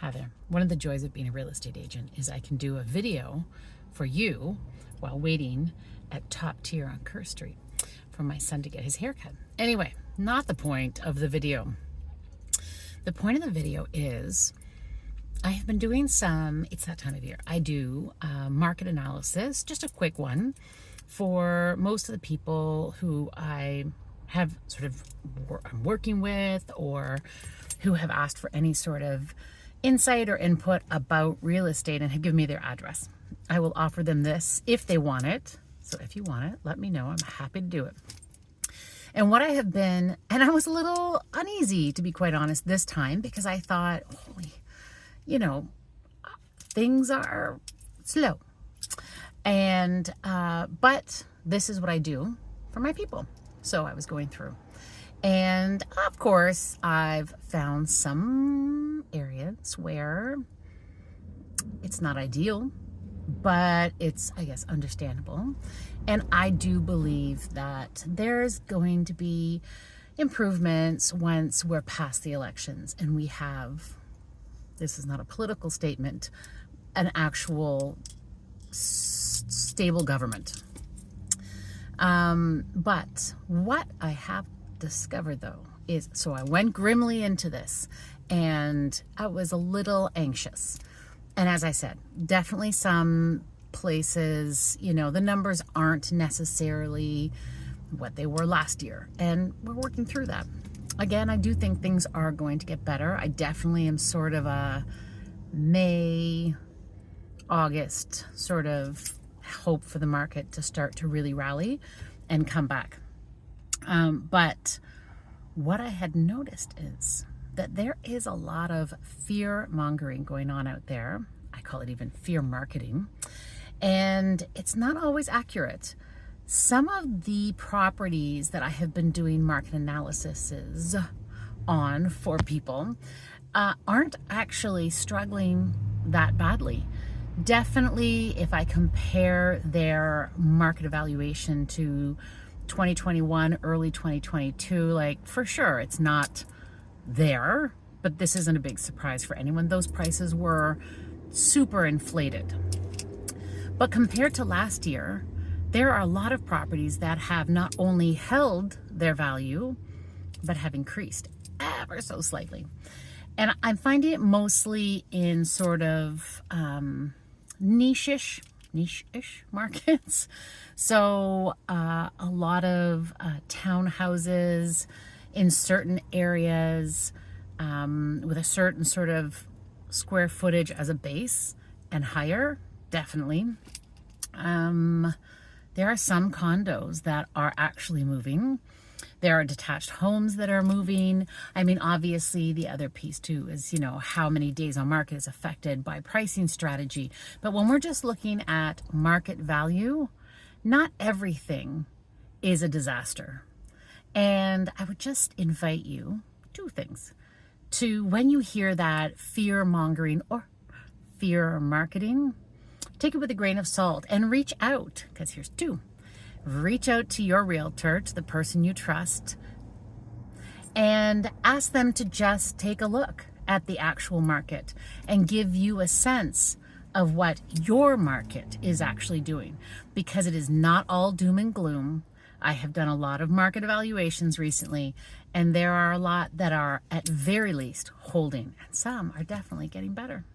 Hi there. One of the joys of being a real estate agent is I can do a video for you while waiting at Top Tier on Kerr Street for my son to get his haircut. Anyway, not the point of the video. The point of the video is I have been doing it's that time of year, I do market analysis, just a quick one for most of the people who I have I'm working with or who have asked for any sort of insight or input about real estate and have given me their address. I will offer them this if they want it. So if you want it, let me know. I'm happy to do it. And what I have been, and I was a little uneasy, to be quite honest, this time, because I thought, things are slow. And, but this is what I do for my people. So I was going through. And of course, I've found some areas where it's not ideal, but it's, I guess, understandable. And I do believe that there's going to be improvements once we're past the elections and we have, this is not a political statement, an actual stable government. But what I have discovered though is, so I went grimly into this and I was a little anxious. And as I said, definitely some places, the numbers aren't necessarily what they were last year. And we're working through that. Again, I do think things are going to get better. I definitely am sort of a May, August sort of hope for the market to start to really rally and come back. But what I had noticed is that there is a lot of fear mongering going on out there. I call it even fear marketing. And it's not always accurate. Some of the properties that I have been doing market analyses on for people aren't actually struggling that badly. Definitely, if I compare their market evaluation to 2021, early 2022, like for sure, it's not there, but this isn't a big surprise for anyone. Those prices were super inflated. But compared to last year, there are a lot of properties that have not only held their value, but have increased ever so slightly. And I'm finding it mostly in sort of niche-ish markets. So a lot of townhouses in certain areas with a certain sort of square footage as a base and higher, definitely. There are some condos that are actually moving. There are detached homes that are moving. I mean, obviously the other piece too is, how many days on market is affected by pricing strategy. But when we're just looking at market value, not everything is a disaster. And I would just invite you, two things, to when you hear that fear mongering or fear marketing, take it with a grain of salt and reach out, because here's two. Reach out to your realtor, to the person you trust, and ask them to just take a look at the actual market and give you a sense of what your market is actually doing, because it is not all doom and gloom. I have done a lot of market evaluations recently, and there are a lot that are at very least holding, and some are definitely getting better.